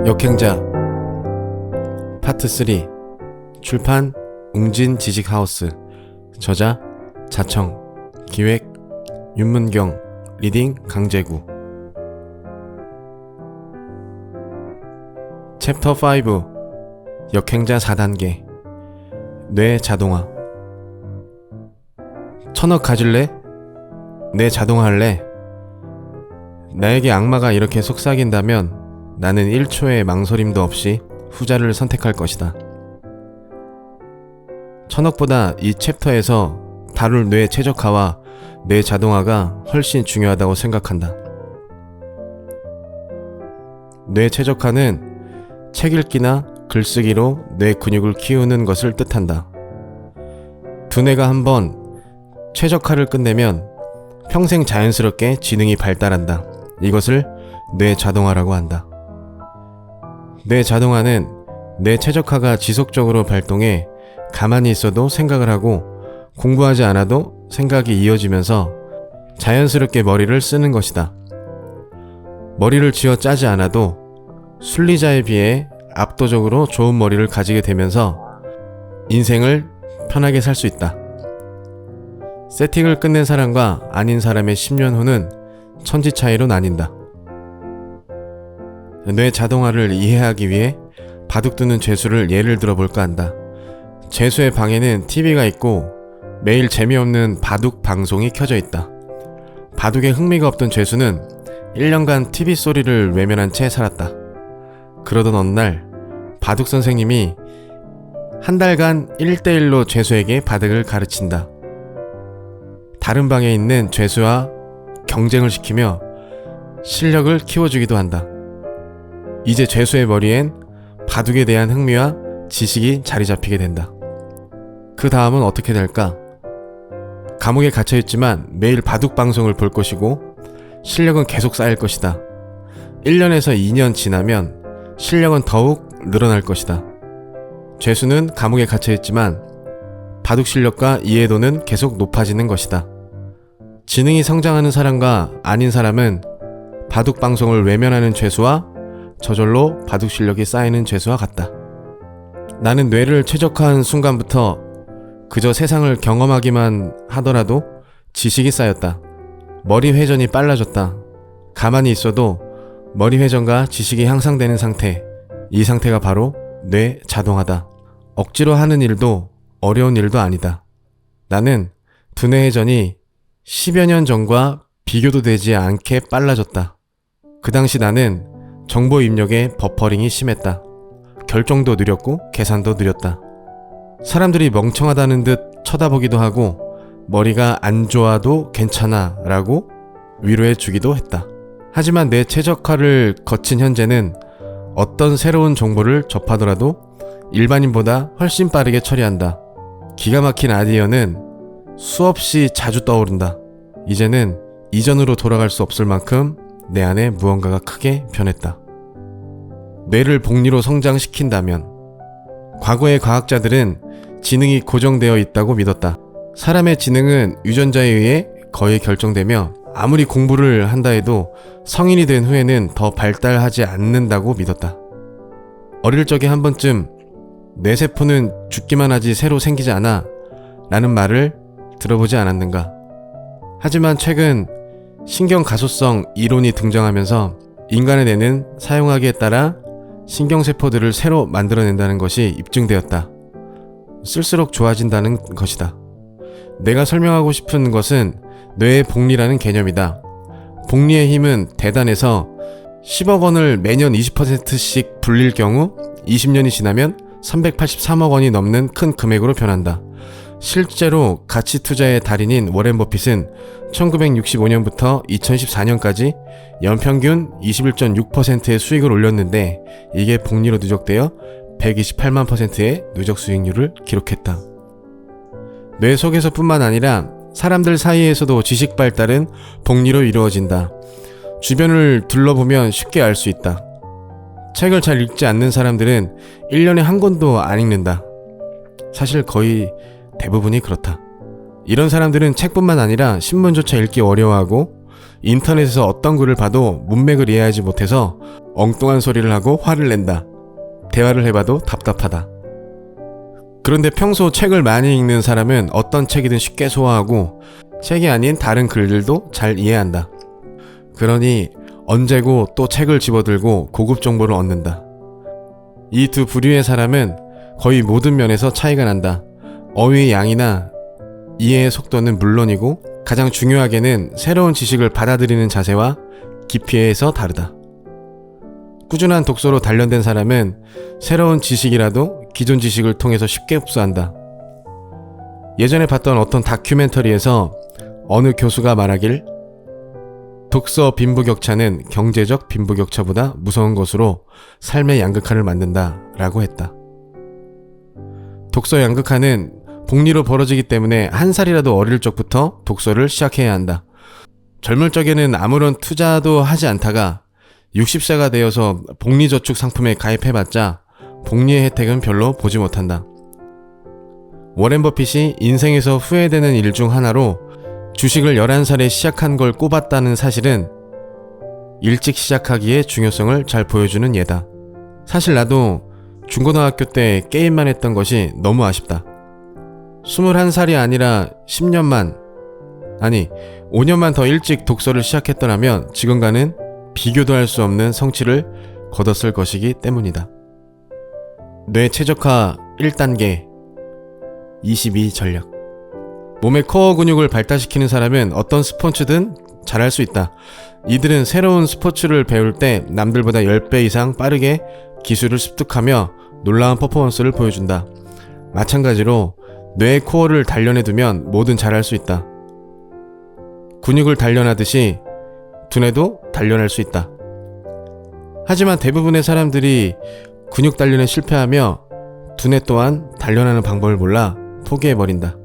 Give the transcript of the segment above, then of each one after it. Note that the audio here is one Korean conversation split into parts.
역행자 파트 3 출판 웅진 지식하우스 저자 자청 기획 윤문경 리딩 강재구 챕터 5 역행자 4단계 뇌 자동화 1000억 가질래? 내 자동화 할래? 나에게 악마가 이렇게 속삭인다면 나는 1초의 망설임도 없이 후자를 선택할 것이다. 1000억보다 이 챕터에서 다룰 뇌 최적화와 뇌 자동화가 훨씬 중요하다고 생각한다. 뇌 최적화는 책 읽기나 글쓰기로 뇌 근육을 키우는 것을 뜻한다. 두뇌가 한번 최적화를 끝내면 평생 자연스럽게 지능이 발달한다. 이것을 뇌 자동화라고 한다. 뇌 자동화는 뇌 최적화가 지속적으로 발동해 가만히 있어도 생각을 하고 공부하지 않아도 생각이 이어지면서 자연스럽게 머리를 쓰는 것이다. 머리를 쥐어 짜지 않아도 순리자에 비해 압도적으로 좋은 머리를 가지게 되면서 인생을 편하게 살 수 있다. 세팅을 끝낸 사람과 아닌 사람의 10년 후는 천지 차이로 나뉜다. 뇌 자동화를 이해하기 위해 바둑두는 죄수를 예를 들어볼까 한다. 죄수의 방에는 TV가 있고 매일 재미없는 바둑 방송이 켜져 있다. 바둑에 흥미가 없던 죄수는 1년간 TV 소리를 외면한 채 살았다. 그러던 어느 날 바둑 선생님이 한 달간 1대1로 죄수에게 바둑을 가르친다. 다른 방에 있는 죄수와 경쟁을 시키며 실력을 키워주기도 한다. 이제 죄수의 머리엔 바둑에 대한 흥미와 지식이 자리 잡히게 된다. 그 다음은 어떻게 될까? 감옥에 갇혀있지만 매일 바둑 방송을 볼 것이고 실력은 계속 쌓일 것이다. 1년에서 2년 지나면 실력은 더욱 늘어날 것이다. 죄수는 감옥에 갇혀있지만 바둑 실력과 이해도는 계속 높아지는 것이다. 지능이 성장하는 사람과 아닌 사람은 바둑 방송을 외면하는 죄수와 저절로 바둑 실력이 쌓이는 죄수와 같다. 나는 뇌를 최적화한 순간부터 그저 세상을 경험하기만 하더라도 지식이 쌓였다. 머리 회전이 빨라졌다. 가만히 있어도 머리 회전과 지식이 향상되는 상태, 이 상태가 바로 뇌 자동화다. 억지로 하는 일도 어려운 일도 아니다. 나는 두뇌 회전이 10여 년 전과 비교도 되지 않게 빨라졌다. 그 당시 나는 정보 입력에 버퍼링이 심했다. 결정도 느렸고 계산도 느렸다. 사람들이 멍청하다는 듯 쳐다보기도 하고 머리가 안 좋아도 괜찮아 라고 위로해 주기도 했다. 하지만 내 최적화를 거친 현재는 어떤 새로운 정보를 접하더라도 일반인보다 훨씬 빠르게 처리한다. 기가 막힌 아이디어는 수없이 자주 떠오른다. 이제는 이전으로 돌아갈 수 없을 만큼 내 안에 무언가가 크게 변했다. 뇌를 복리로 성장시킨다면 과거의 과학자들은 지능이 고정되어 있다고 믿었다. 사람의 지능은 유전자에 의해 거의 결정되며 아무리 공부를 한다 해도 성인이 된 후에는 더 발달하지 않는다고 믿었다. 어릴 적에 한 번쯤 뇌세포는 죽기만 하지 새로 생기지 않아 라는 말을 들어보지 않았는가. 하지만 최근 신경가소성 이론이 등장하면서 인간의 뇌는 사용하기에 따라 신경세포들을 새로 만들어낸다는 것이 입증되었다. 쓸수록 좋아진다는 것이다. 내가 설명하고 싶은 것은 뇌의 복리라는 개념이다. 복리의 힘은 대단해서 10억 원을 매년 20%씩 불릴 경우 20년이 지나면 383억 원이 넘는 큰 금액으로 변한다. 실제로 가치 투자의 달인인 워렌 버핏은 1965년부터 2014년까지 연평균 21.6%의 수익을 올렸는데 이게 복리로 누적되어 128만 %의 누적 수익률을 기록했다. 뇌 속에서 뿐만 아니라 사람들 사이에서도 지식 발달은 복리로 이루어진다. 주변을 둘러보면 쉽게 알 수 있다. 책을 잘 읽지 않는 사람들은 1년에 한 권도 안 읽는다. 사실 거의 대부분이 그렇다. 이런 사람들은 책뿐만 아니라 신문조차 읽기 어려워하고 인터넷에서 어떤 글을 봐도 문맥을 이해하지 못해서 엉뚱한 소리를 하고 화를 낸다. 대화를 해봐도 답답하다. 그런데 평소 책을 많이 읽는 사람은 어떤 책이든 쉽게 소화하고 책이 아닌 다른 글들도 잘 이해한다. 그러니 언제고 또 책을 집어들고 고급 정보를 얻는다. 이 두 부류의 사람은 거의 모든 면에서 차이가 난다. 어휘의 양이나 이해의 속도는 물론이고 가장 중요하게는 새로운 지식을 받아들이는 자세와 깊이에서 다르다. 꾸준한 독서로 단련된 사람은 새로운 지식이라도 기존 지식을 통해서 쉽게 흡수한다. 예전에 봤던 어떤 다큐멘터리에서 어느 교수가 말하길 독서 빈부격차는 경제적 빈부격차보다 무서운 것으로 삶의 양극화를 만든다 라고 했다. 독서 양극화는 복리로 벌어지기 때문에 한 살이라도 어릴 적부터 독서를 시작해야 한다. 젊을 적에는 아무런 투자도 하지 않다가 60세가 되어서 복리저축 상품에 가입해봤자 복리의 혜택은 별로 보지 못한다. 워렌 버핏이 인생에서 후회되는 일 중 하나로 주식을 11살에 시작한 걸 꼽았다는 사실은 일찍 시작하기의 중요성을 잘 보여주는 예다. 사실 나도 중고등학교 때 게임만 했던 것이 너무 아쉽다. 21살이 아니라 10년만, 아니 5년만 더 일찍 독서를 시작했더라면 지금과는 비교도 할 수 없는 성취를 거뒀을 것이기 때문이다. 뇌 최적화 1단계 22 전략. 몸의 코어 근육을 발달시키는 사람은 어떤 스포츠든 잘할 수 있다. 이들은 새로운 스포츠를 배울 때 남들보다 10배 이상 빠르게 기술을 습득하며 놀라운 퍼포먼스를 보여준다. 마찬가지로 뇌의 코어를 단련해두면 뭐든 잘할 수 있다. 근육을 단련하듯이 두뇌도 단련할 수 있다. 하지만 대부분의 사람들이 근육 단련에 실패하며 두뇌 또한 단련하는 방법을 몰라 포기해버린다.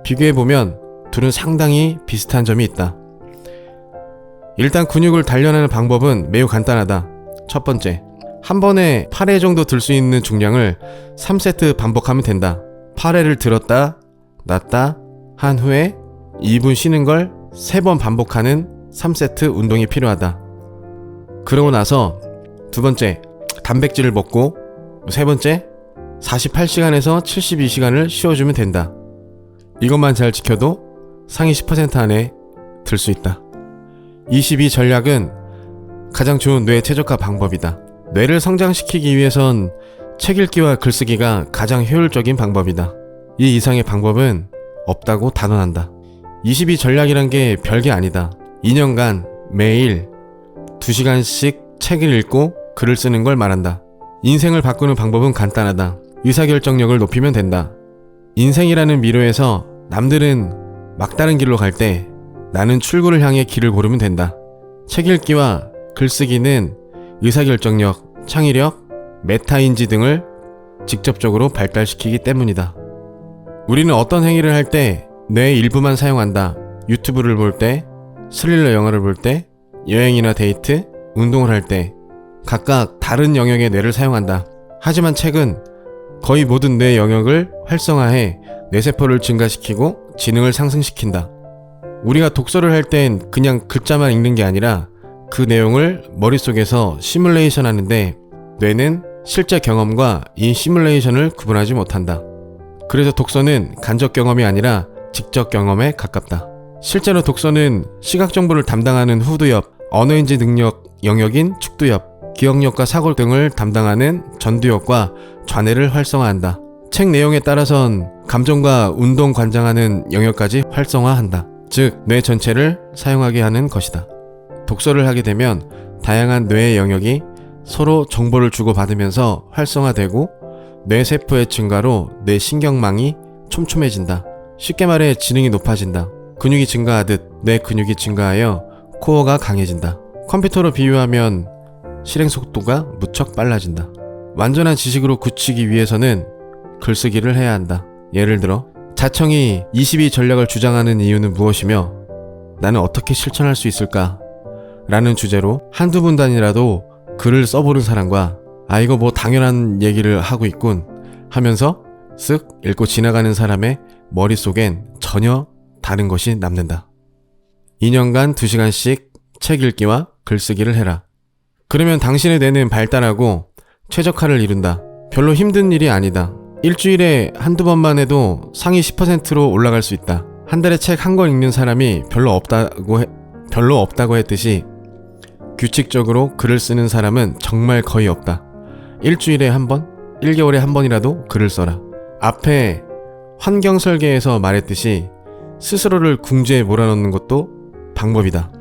비교해보면 둘은 상당히 비슷한 점이 있다. 일단 근육을 단련하는 방법은 매우 간단하다. 첫 번째, 한 번에 8회 정도 들 수 있는 중량을 3세트 반복하면 된다. 8회를 들었다 놨다 한 후에 2분 쉬는 걸 3번 반복하는 3세트 운동이 필요하다. 그러고 나서 두 번째, 단백질을 먹고 세 번째, 48시간에서 72시간을 쉬어주면 된다. 이것만 잘 지켜도 상위 10% 안에 들 수 있다. 22 전략은 가장 좋은 뇌 최적화 방법이다. 뇌를 성장시키기 위해선 책 읽기와 글쓰기가 가장 효율적인 방법이다. 이 이상의 방법은 없다고 단언한다. 22 전략이란 게 별게 아니다. 2년간 매일 2시간씩 책을 읽고 글을 쓰는 걸 말한다. 인생을 바꾸는 방법은 간단하다. 의사결정력을 높이면 된다. 인생이라는 미로에서 남들은 막다른 길로 갈 때 나는 출구를 향해 길을 고르면 된다. 책 읽기와 글쓰기는 의사결정력, 창의력, 메타인지 등을 직접적으로 발달시키기 때문이다. 우리는 어떤 행위를 할 때 뇌의 일부만 사용한다. 유튜브를 볼 때, 스릴러 영화를 볼 때, 여행이나 데이트, 운동을 할 때 각각 다른 영역의 뇌를 사용한다. 하지만 책은 거의 모든 뇌 영역을 활성화해 뇌세포를 증가시키고 지능을 상승시킨다. 우리가 독서를 할 땐 그냥 글자만 읽는 게 아니라 그 내용을 머릿속에서 시뮬레이션 하는데 뇌는 실제 경험과 이 시뮬레이션을 구분하지 못한다. 그래서 독서는 간접 경험이 아니라 직접 경험에 가깝다. 실제로 독서는 시각 정보를 담당하는 후두엽, 언어인지 능력 영역인 축두엽, 기억력과 사고 등을 담당하는 전두엽과 좌뇌를 활성화한다. 책 내용에 따라선 감정과 운동 관장하는 영역까지 활성화한다. 즉, 뇌 전체를 사용하게 하는 것이다. 독서를 하게 되면 다양한 뇌의 영역이 서로 정보를 주고받으면서 활성화되고 뇌세포의 증가로 뇌 신경망이 촘촘해진다. 쉽게 말해 지능이 높아진다. 근육이 증가하듯 뇌 근육이 증가하여 코어가 강해진다. 컴퓨터로 비유하면 실행 속도가 무척 빨라진다. 완전한 지식으로 굳히기 위해서는 글쓰기를 해야 한다. 예를 들어 자청이 22 전략을 주장하는 이유는 무엇이며 나는 어떻게 실천할 수 있을까? 라는 주제로 한두 분단이라도 글을 써보는 사람과 아 이거 뭐 당연한 얘기를 하고 있군 하면서 쓱 읽고 지나가는 사람의 머릿속엔 전혀 다른 것이 남는다. 2년간 2시간씩 책 읽기와 글쓰기를 해라. 그러면 당신의 뇌는 발달하고 최적화를 이룬다. 별로 힘든 일이 아니다. 일주일에 한두 번만 해도 상위 10%로 올라갈 수 있다. 한 달에 책 한 권 읽는 사람이 별로 없다고 했듯이 규칙적으로 글을 쓰는 사람은 정말 거의 없다. 일주일에 한 번, 1개월에 한 번이라도 글을 써라. 앞에 환경 설계에서 말했듯이 스스로를 궁지에 몰아넣는 것도 방법이다.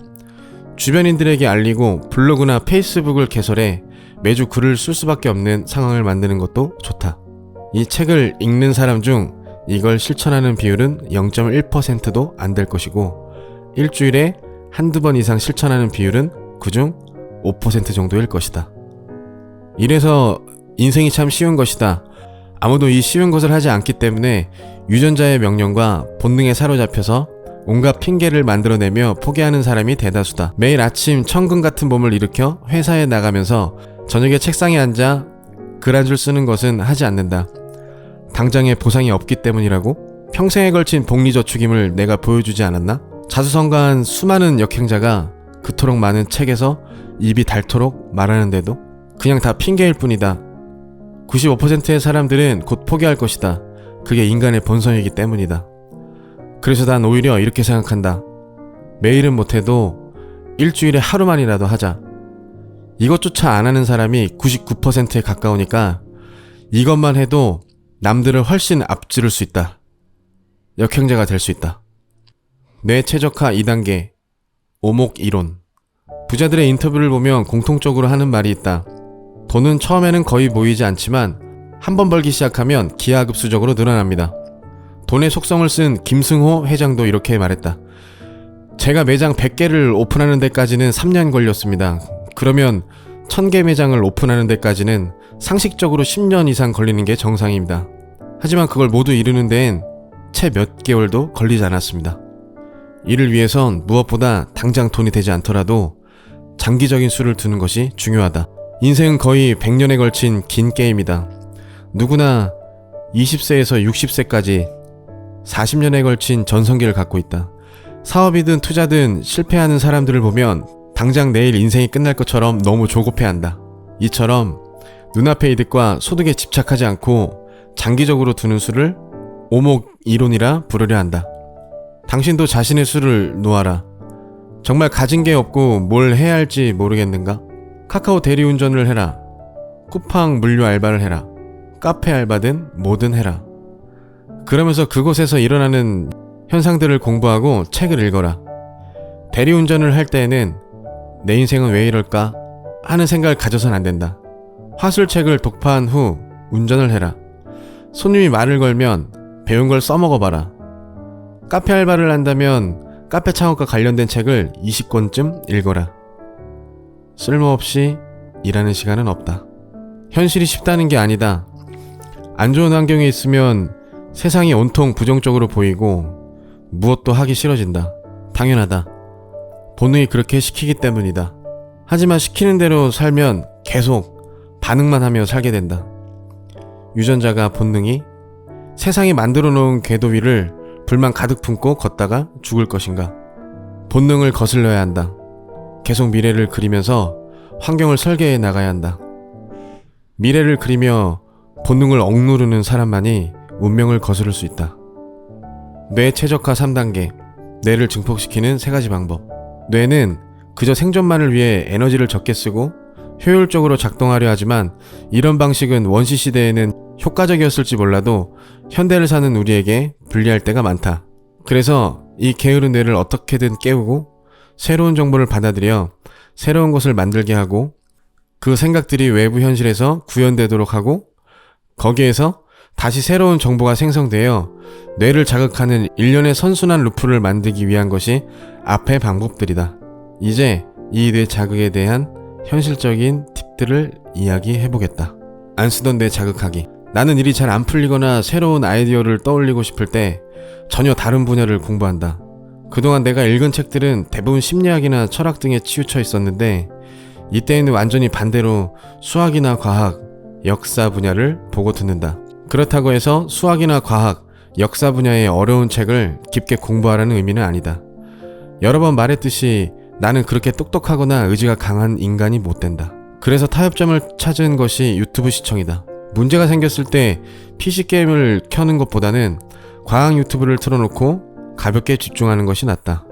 주변인들에게 알리고 블로그나 페이스북을 개설해 매주 글을 쓸 수밖에 없는 상황을 만드는 것도 좋다. 이 책을 읽는 사람 중 이걸 실천하는 비율은 0.1%도 안 될 것이고 일주일에 한두 번 이상 실천하는 비율은 그중 5% 정도일 것이다. 이래서 인생이 참 쉬운 것이다. 아무도 이 쉬운 것을 하지 않기 때문에 유전자의 명령과 본능에 사로잡혀서 온갖 핑계를 만들어내며 포기하는 사람이 대다수다. 매일 아침 천금 같은 몸을 일으켜 회사에 나가면서 저녁에 책상에 앉아 글 한 줄 쓰는 것은 하지 않는다. 당장에 보상이 없기 때문이라고? 평생에 걸친 복리저축임을 내가 보여주지 않았나? 자수성가한 수많은 역행자가 그토록 많은 책에서 입이 닳도록 말하는데도 그냥 다 핑계일 뿐이다. 95%의 사람들은 곧 포기할 것이다. 그게 인간의 본성이기 때문이다. 그래서 난 오히려 이렇게 생각한다. 매일은 못해도 일주일에 하루만이라도 하자. 이것조차 안 하는 사람이 99%에 가까우니까 이것만 해도 남들을 훨씬 앞지를 수 있다. 역행자가 될 수 있다. 뇌 최적화 2단계 오목이론. 부자들의 인터뷰를 보면 공통적으로 하는 말이 있다. 돈은 처음에는 거의 모이지 않지만 한 번 벌기 시작하면 기하급수적으로 늘어납니다. 돈의 속성을 쓴 김승호 회장도 이렇게 말했다. 제가 매장 100개를 오픈하는 데까지는 3년 걸렸습니다. 그러면 1000개 매장을 오픈하는 데까지는 상식적으로 10년 이상 걸리는 게 정상입니다. 하지만 그걸 모두 이루는 데엔 채 몇 개월도 걸리지 않았습니다. 이를 위해선 무엇보다 당장 돈이 되지 않더라도 장기적인 수를 두는 것이 중요하다. 인생은 거의 100년에 걸친 긴 게임이다. 누구나 20세에서 60세까지 40년에 걸친 전성기를 갖고 있다. 사업이든 투자든 실패하는 사람들을 보면 당장 내일 인생이 끝날 것처럼 너무 조급해한다. 이처럼 눈앞의 이득과 소득에 집착하지 않고 장기적으로 두는 수를 오목이론이라 부르려 한다. 당신도 자신의 수를 놓아라. 정말 가진 게 없고 뭘 해야 할지 모르겠는가? 카카오 대리운전을 해라. 쿠팡 물류 알바를 해라. 카페 알바든 뭐든 해라. 그러면서 그곳에서 일어나는 현상들을 공부하고 책을 읽어라. 대리운전을 할 때에는 내 인생은 왜 이럴까 하는 생각을 가져선 안 된다. 화술책을 독파한 후 운전을 해라. 손님이 말을 걸면 배운 걸 써먹어봐라. 카페 알바를 한다면 카페 창업과 관련된 책을 20권쯤 읽어라. 쓸모없이 일하는 시간은 없다. 현실이 쉽다는 게 아니다. 안 좋은 환경에 있으면 세상이 온통 부정적으로 보이고 무엇도 하기 싫어진다. 당연하다. 본능이 그렇게 시키기 때문이다. 하지만 시키는 대로 살면 계속 반응만 하며 살게 된다. 유전자가 본능이 세상이 만들어 놓은 궤도 위를 불만 가득 품고 걷다가 죽을 것인가? 본능을 거슬러야 한다. 계속 미래를 그리면서 환경을 설계해 나가야 한다. 미래를 그리며 본능을 억누르는 사람만이 운명을 거스를 수 있다. 뇌 최적화 3단계 뇌를 증폭시키는 3가지 방법. 뇌는 그저 생존만을 위해 에너지를 적게 쓰고 효율적으로 작동하려 하지만 이런 방식은 원시시대에는 효과적이었을지 몰라도 현대를 사는 우리에게 불리할 때가 많다. 그래서 이 게으른 뇌를 어떻게든 깨우고 새로운 정보를 받아들여 새로운 것을 만들게 하고 그 생각들이 외부 현실에서 구현되도록 하고 거기에서 다시 새로운 정보가 생성되어 뇌를 자극하는 일련의 선순환 루프를 만들기 위한 것이 앞의 방법들이다. 이제 이 뇌 자극에 대한 현실적인 팁들을 이야기해보겠다. 안 쓰던 뇌 자극하기. 나는 일이 잘 안 풀리거나 새로운 아이디어를 떠올리고 싶을 때 전혀 다른 분야를 공부한다. 그동안 내가 읽은 책들은 대부분 심리학이나 철학 등에 치우쳐 있었는데 이때에는 완전히 반대로 수학이나 과학, 역사 분야를 보고 듣는다. 그렇다고 해서 수학이나 과학, 역사 분야의 어려운 책을 깊게 공부하라는 의미는 아니다. 여러 번 말했듯이 나는 그렇게 똑똑하거나 의지가 강한 인간이 못 된다. 그래서 타협점을 찾은 것이 유튜브 시청이다. 문제가 생겼을 때 PC게임을 켜는 것보다는 과학 유튜브를 틀어놓고 가볍게 집중하는 것이 낫다.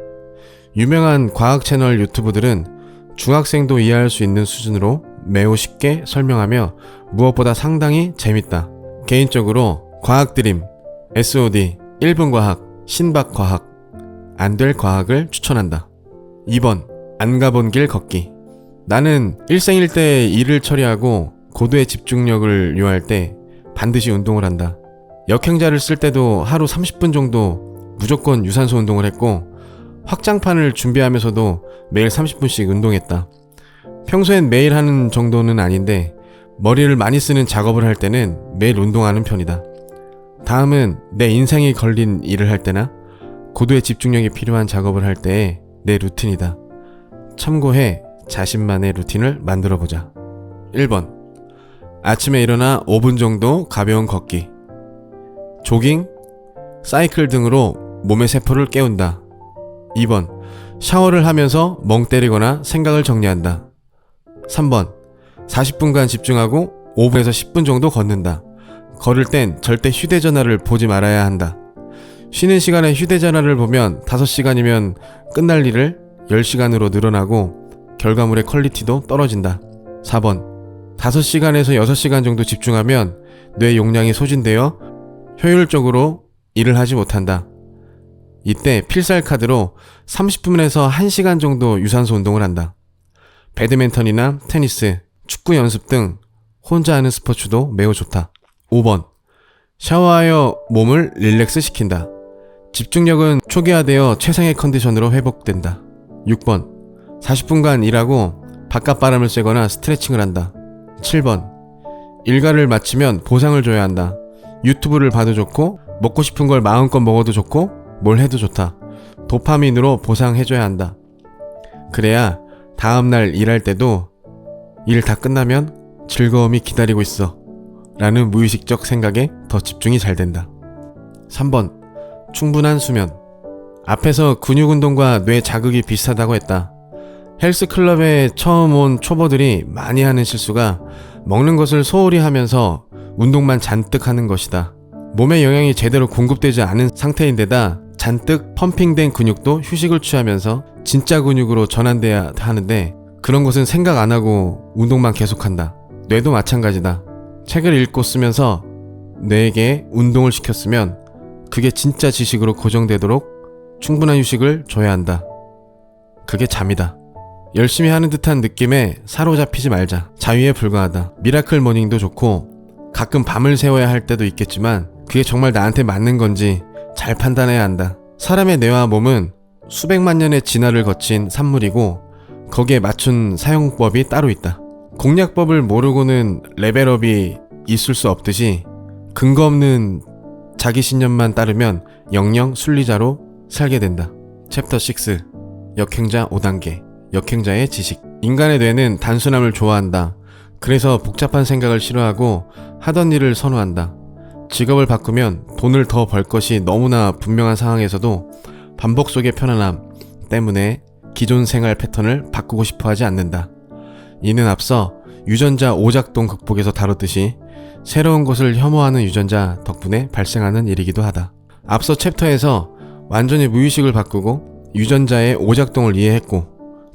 유명한 과학 채널 유튜브들은 중학생도 이해할 수 있는 수준으로 매우 쉽게 설명하며 무엇보다 상당히 재밌다. 개인적으로 과학드림, SOD, 1분 과학, 신박 과학, 안 될 과학을 추천한다. 2번, 안 가본 길 걷기. 나는 일생일대 일을 처리하고 고도의 집중력을 요할 때 반드시 운동을 한다. 역행자를 쓸 때도 하루 30분 정도 무조건 유산소 운동을 했고, 확장판을 준비하면서도 매일 30분씩 운동했다. 평소엔 매일 하는 정도는 아닌데 머리를 많이 쓰는 작업을 할 때는 매일 운동하는 편이다. 다음은 내 인생이 걸린 일을 할 때나 고도의 집중력이 필요한 작업을 할 때의 내 루틴이다. 참고해 자신만의 루틴을 만들어보자. 1번, 아침에 일어나 5분 정도 가벼운 걷기, 조깅, 사이클 등으로 몸의 세포를 깨운다. 2번, 샤워를 하면서 멍 때리거나 생각을 정리한다. 3번, 40분간 집중하고 5분에서 10분 정도 걷는다. 걸을 땐 절대 휴대전화를 보지 말아야 한다. 쉬는 시간에 휴대전화를 보면 5시간이면 끝날 일을 10시간으로 늘어나고 결과물의 퀄리티도 떨어진다. 4번, 5시간에서 6시간 정도 집중하면 뇌 용량이 소진되어 효율적으로 일을 하지 못한다. 이때 필살카드로 30분에서 1시간 정도 유산소 운동을 한다. 배드민턴이나 테니스, 축구 연습 등 혼자 하는 스포츠도 매우 좋다. 5번, 샤워하여 몸을 릴렉스 시킨다. 집중력은 초기화되어 최상의 컨디션으로 회복된다. 6번, 40분간 일하고 바깥 바람을 쐬거나 스트레칭을 한다. 7번, 일과를 마치면 보상을 줘야 한다. 유튜브를 봐도 좋고 먹고 싶은 걸 마음껏 먹어도 좋고 뭘 해도 좋다. 도파민으로 보상해줘야 한다. 그래야 다음날 일할 때도 일 다 끝나면 즐거움이 기다리고 있어 라는 무의식적 생각에 더 집중이 잘 된다. 3번, 충분한 수면. 앞에서 근육 운동과 뇌 자극이 비슷하다고 했다. 헬스클럽에 처음 온 초보들이 많이 하는 실수가 먹는 것을 소홀히 하면서 운동만 잔뜩 하는 것이다. 몸에 영양이 제대로 공급되지 않은 상태인데다 잔뜩 펌핑된 근육도 휴식을 취하면서 진짜 근육으로 전환돼야 하는데 그런 것은 생각 안 하고 운동만 계속한다. 뇌도 마찬가지다. 책을 읽고 쓰면서 뇌에게 운동을 시켰으면 그게 진짜 지식으로 고정되도록 충분한 휴식을 줘야 한다. 그게 잠이다. 열심히 하는 듯한 느낌에 사로잡히지 말자. 자유에 불과하다. 미라클 모닝도 좋고 가끔 밤을 새워야 할 때도 있겠지만 그게 정말 나한테 맞는 건지 잘 판단해야 한다. 사람의 뇌와 몸은 수백만 년의 진화를 거친 산물이고 거기에 맞춘 사용법이 따로 있다. 공략법을 모르고는 레벨업이 있을 수 없듯이 근거 없는 자기 신념만 따르면 영영 순리자로 살게 된다. 챕터 6, 역행자 5단계. 역행자의 지식. 인간의 뇌는 단순함을 좋아한다. 그래서 복잡한 생각을 싫어하고 하던 일을 선호한다. 직업을 바꾸면 돈을 더 벌 것이 너무나 분명한 상황에서도 반복 속의 편안함 때문에 기존 생활 패턴을 바꾸고 싶어 하지 않는다. 이는 앞서 유전자 오작동 극복에서 다뤘듯이 새로운 것을 혐오하는 유전자 덕분에 발생하는 일이기도 하다. 앞서 챕터에서 완전히 무의식을 바꾸고 유전자의 오작동을 이해했고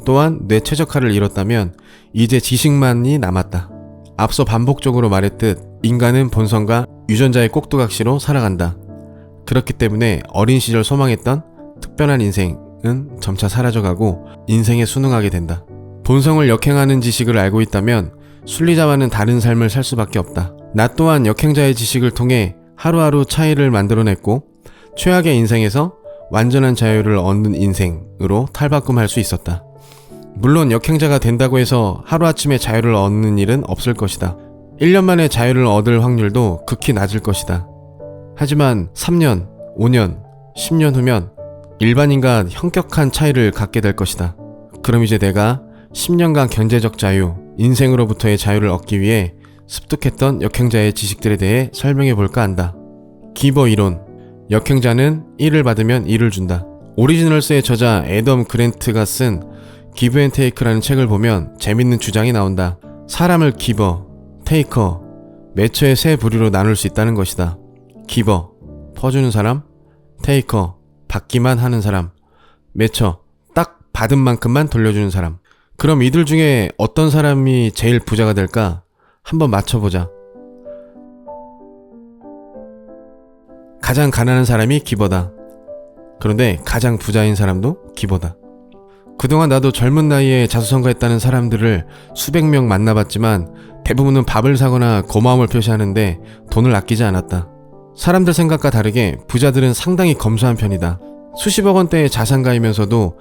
또한 뇌 최적화를 이뤘다면 이제 지식만이 남았다. 앞서 반복적으로 말했듯 인간은 본성과 유전자의 꼭두각시로 살아간다. 그렇기 때문에 어린 시절 소망했던 특별한 인생은 점차 사라져가고 인생에 순응하게 된다. 본성을 역행하는 지식을 알고 있다면 순리자와는 다른 삶을 살 수밖에 없다. 나 또한 역행자의 지식을 통해 하루하루 차이를 만들어냈고 최악의 인생에서 완전한 자유를 얻는 인생으로 탈바꿈할 수 있었다. 물론 역행자가 된다고 해서 하루아침에 자유를 얻는 일은 없을 것이다. 1년 만에 자유를 얻을 확률도 극히 낮을 것이다. 하지만 3년, 5년, 10년 후면 일반인과 현격한 차이를 갖게 될 것이다. 그럼 이제 내가 10년간 경제적 자유, 인생으로부터의 자유를 얻기 위해 습득했던 역행자의 지식들에 대해 설명해 볼까 한다. 기버 이론. 역행자는 1을 받으면 2를 준다. 오리지널스의 저자 애덤 그랜트가 쓴 기브 앤 테이크라는 책을 보면 재밌는 주장이 나온다. 사람을 기버, 테이커, 매처의 세 부류로 나눌 수 있다는 것이다. 기버, 퍼주는 사람, 테이커, 받기만 하는 사람, 매처, 딱 받은 만큼만 돌려주는 사람. 그럼 이들 중에 어떤 사람이 제일 부자가 될까? 한번 맞춰보자. 가장 가난한 사람이 기버다. 그런데 가장 부자인 사람도 기버다. 그동안 나도 젊은 나이에 자수성가했다는 사람들을 수백 명 만나봤지만 대부분은 밥을 사거나 고마움을 표시하는데 돈을 아끼지 않았다. 사람들 생각과 다르게 부자들은 상당히 검소한 편이다. 수십억 원대의 자산가이면서도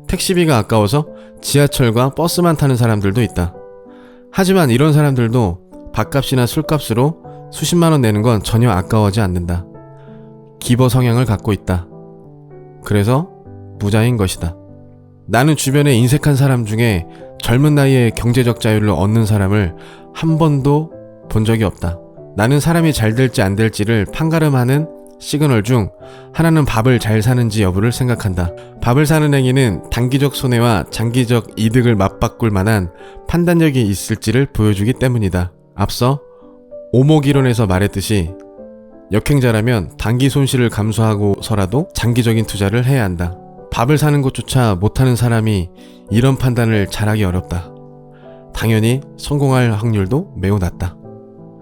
택시비가 아까워서 지하철과 버스만 타는 사람들도 있다. 하지만 이런 사람들도 밥값이나 술값으로 수십만 원 내는 건 전혀 아까워하지 않는다. 기버 성향을 갖고 있다. 그래서 부자인 것이다. 나는 주변에 인색한 사람 중에 젊은 나이에 경제적 자유를 얻는 사람을 한 번도 본 적이 없다. 나는 사람이 잘 될지 안 될지를 판가름하는 시그널 중 하나는 밥을 잘 사는지 여부를 생각한다. 밥을 사는 행위는 단기적 손해와 장기적 이득을 맞바꿀 만한 판단력이 있을지를 보여주기 때문이다. 앞서 오목이론에서 말했듯이 역행자라면 단기 손실을 감수하고서라도 장기적인 투자를 해야 한다. 밥을 사는 것조차 못하는 사람이 이런 판단을 잘하기 어렵다. 당연히 성공할 확률도 매우 낮다.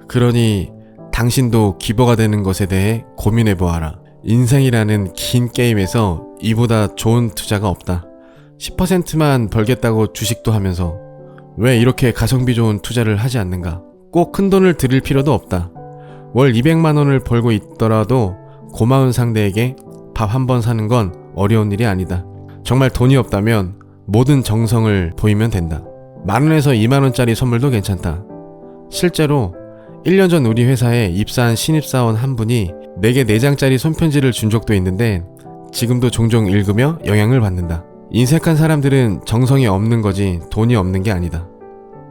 그러니 당신도 기버가 되는 것에 대해 고민해보아라. 인생이라는 긴 게임에서 이보다 좋은 투자가 없다. 10%만 벌겠다고 주식도 하면서 왜 이렇게 가성비 좋은 투자를 하지 않는가? 꼭 큰 돈을 들일 필요도 없다. 월 200만 원을 벌고 있더라도 고마운 상대에게 밥 한 번 사는 건 어려운 일이 아니다. 정말 돈이 없다면 모든 정성을 보이면 된다. 10,000원에서 20,000원짜리 선물도 괜찮다. 실제로 1년 전 우리 회사에 입사한 신입사원 한 분이 내게 4장짜리 손편지를 준 적도 있는데 지금도 종종 읽으며 영향을 받는다. 인색한 사람들은 정성이 없는 거지 돈이 없는 게 아니다.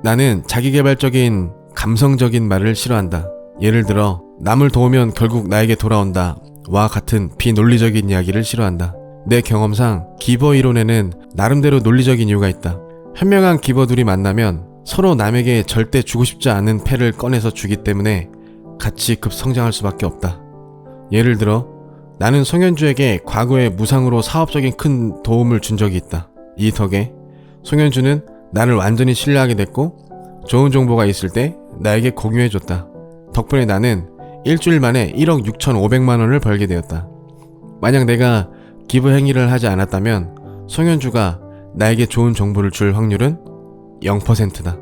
나는 자기계발적인 감성적인 말을 싫어한다. 예를 들어 남을 도우면 결국 나에게 돌아온다 와 같은 비논리적인 이야기를 싫어한다. 내 경험상 기버 이론에는 나름대로 논리적인 이유가 있다. 현명한 기버들이 만나면 서로 남에게 절대 주고 싶지 않은 패를 꺼내서 주기 때문에 같이 급성장할 수밖에 없다. 예를 들어 나는 송현주에게 과거에 무상으로 사업적인 큰 도움을 준 적이 있다. 이 덕에 송현주는 나를 완전히 신뢰하게 됐고 좋은 정보가 있을 때 나에게 공유해줬다. 덕분에 나는 일주일 만에 1억 6,500만 원을 벌게 되었다. 만약 내가 기부 행위를 하지 않았다면 송현주가 나에게 좋은 정보를 줄 확률은 0%다.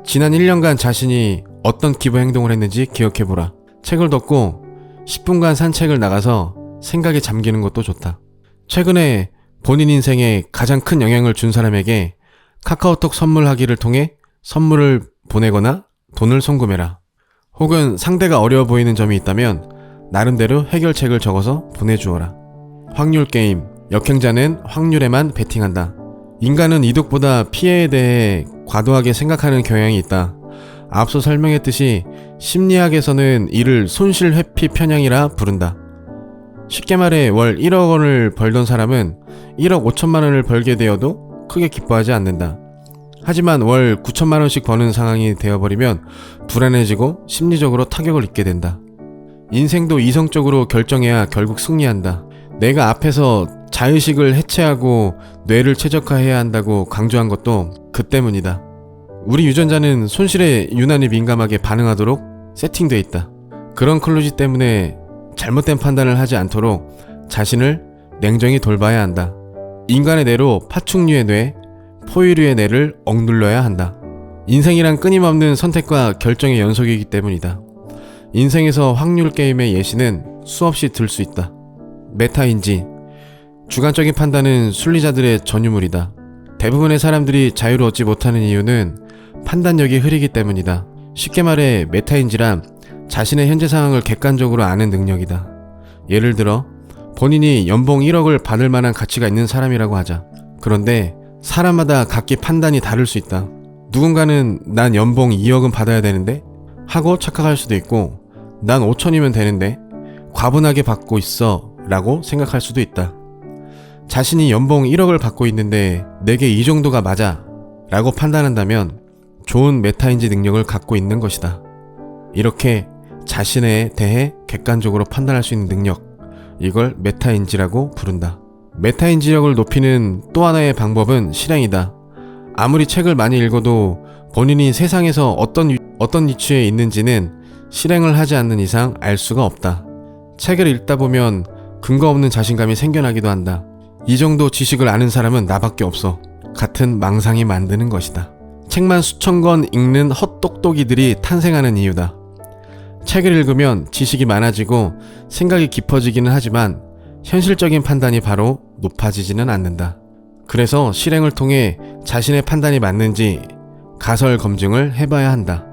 지난 1년간 자신이 어떤 기부 행동을 했는지 기억해보라. 책을 덮고 10분간 산책을 나가서 생각에 잠기는 것도 좋다. 최근에 본인 인생에 가장 큰 영향을 준 사람에게 카카오톡 선물하기를 통해 선물을 보내거나 돈을 송금해라. 혹은 상대가 어려워 보이는 점이 있다면 나름대로 해결책을 적어서 보내주어라. 확률 게임, 역행자는 확률에만 베팅한다. 인간은 이득보다 피해에 대해 과도하게 생각하는 경향이 있다. 앞서 설명했듯이 심리학에서는 이를 손실 회피 편향이라 부른다. 쉽게 말해 월 1억 원을 벌던 사람은 1억 5천만 원을 벌게 되어도 크게 기뻐하지 않는다. 하지만 월 9천만 원씩 버는 상황이 되어버리면 불안해지고 심리적으로 타격을 입게 된다. 인생도 이성적으로 결정해야 결국 승리한다. 내가 앞에서 자의식을 해체하고 뇌를 최적화해야 한다고 강조한 것도 그 때문이다. 우리 유전자는 손실에 유난히 민감하게 반응하도록 세팅돼 있다. 그런 클루지 때문에 잘못된 판단을 하지 않도록 자신을 냉정히 돌봐야 한다. 인간의 뇌로 파충류의 뇌, 포유류의 뇌를 억눌러야 한다. 인생이란 끊임없는 선택과 결정의 연속이기 때문이다. 인생에서 확률 게임의 예시는 수없이 들 수 있다. 메타인지, 주관적인 판단은 순리자들의 전유물이다. 대부분의 사람들이 자유를 얻지 못하는 이유는 판단력이 흐리기 때문이다. 쉽게 말해 메타인지란 자신의 현재 상황을 객관적으로 아는 능력이다. 예를 들어 본인이 연봉 1억을 받을 만한 가치가 있는 사람이라고 하자. 그런데 사람마다 각기 판단이 다를 수 있다. 누군가는 난 연봉 2억은 받아야 되는데 하고 착각할 수도 있고 난 5천이면 되는데 과분하게 받고 있어 라고 생각할 수도 있다. 자신이 연봉 1억을 받고 있는데 내게 이 정도가 맞아 라고 판단한다면 좋은 메타인지 능력을 갖고 있는 것이다. 이렇게 자신에 대해 객관적으로 판단할 수 있는 능력, 이걸 메타인지라고 부른다. 메타인지력을 높이는 또 하나의 방법은 실행이다. 아무리 책을 많이 읽어도 본인이 세상에서 어떤 위치에 있는지는 실행을 하지 않는 이상 알 수가 없다. 책을 읽다 보면 근거 없는 자신감이 생겨나기도 한다. 이 정도 지식을 아는 사람은 나밖에 없어. 같은 망상이 만드는 것이다. 책만 수천 권 읽는 헛똑똑이들이 탄생하는 이유다. 책을 읽으면 지식이 많아지고 생각이 깊어지기는 하지만 현실적인 판단이 바로 높아지지는 않는다. 그래서 실행을 통해 자신의 판단이 맞는지 가설 검증을 해봐야 한다.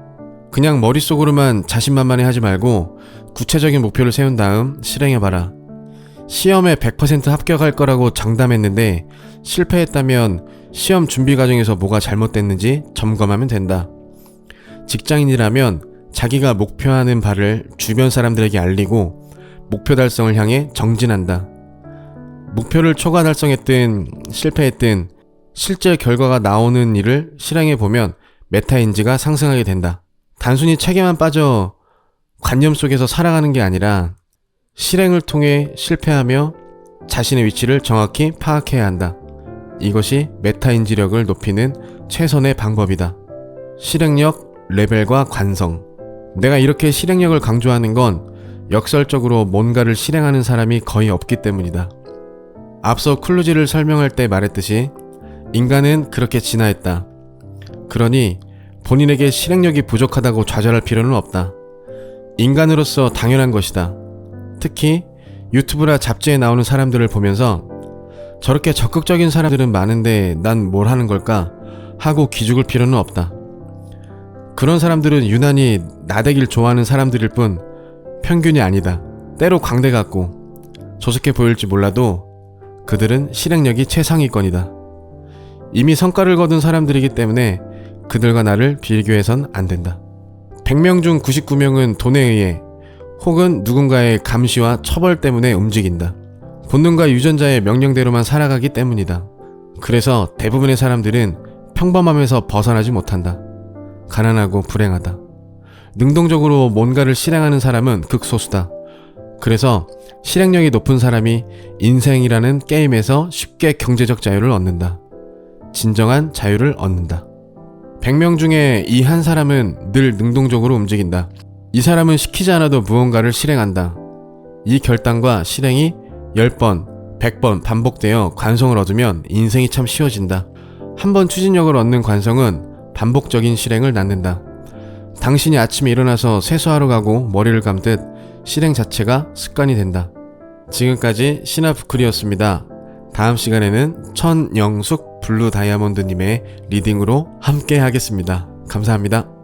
그냥 머릿속으로만 자신만만해 하지 말고 구체적인 목표를 세운 다음 실행해봐라. 시험에 100% 합격할 거라고 장담했는데 실패했다면 시험 준비 과정에서 뭐가 잘못됐는지 점검하면 된다. 직장인이라면 자기가 목표하는 바를 주변 사람들에게 알리고 목표 달성을 향해 정진한다. 목표를 초과 달성했든 실패했든 실제 결과가 나오는 일을 실행해보면 메타인지가 상승하게 된다. 단순히 책에만 빠져 관념 속에서 살아가는 게 아니라 실행을 통해 실패하며 자신의 위치를 정확히 파악해야 한다. 이것이 메타인지력을 높이는 최선의 방법이다. 실행력, 레벨과 관성. 내가 이렇게 실행력을 강조하는 건 역설적으로 뭔가를 실행하는 사람이 거의 없기 때문이다. 앞서 클루지를 설명할 때 말했듯이 인간은 그렇게 진화했다. 그러니 본인에게 실행력이 부족하다고 좌절할 필요는 없다. 인간으로서 당연한 것이다. 특히 유튜브나 잡지에 나오는 사람들을 보면서 저렇게 적극적인 사람들은 많은데 난 뭘 하는 걸까 하고 기죽을 필요는 없다. 그런 사람들은 유난히 나대길 좋아하는 사람들일 뿐 평균이 아니다. 때로 광대 같고 조숙해 보일지 몰라도 그들은 실행력이 최상위권이다. 이미 성과를 거둔 사람들이기 때문에 그들과 나를 비교해선 안 된다. 100명 중 99명은 돈에 의해 혹은 누군가의 감시와 처벌 때문에 움직인다. 본능과 유전자의 명령대로만 살아가기 때문이다. 그래서 대부분의 사람들은 평범함에서 벗어나지 못한다. 가난하고 불행하다. 능동적으로 뭔가를 실행하는 사람은 극소수다. 그래서 실행력이 높은 사람이 인생이라는 게임에서 쉽게 경제적 자유를 얻는다. 진정한 자유를 얻는다. 100명 중에 이 한 사람은 늘 능동적으로 움직인다. 이 사람은 시키지 않아도 무언가를 실행한다. 이 결단과 실행이 10번, 100번 반복되어 관성을 얻으면 인생이 참 쉬워진다. 한번 추진력을 얻는 관성은 반복적인 실행을 낳는다. 당신이 아침에 일어나서 세수하러 가고 머리를 감듯 실행 자체가 습관이 된다. 지금까지 신화부클이었습니다. 다음 시간에는 천영숙 블루 다이아몬드님의 리딩으로 함께 하겠습니다. 감사합니다.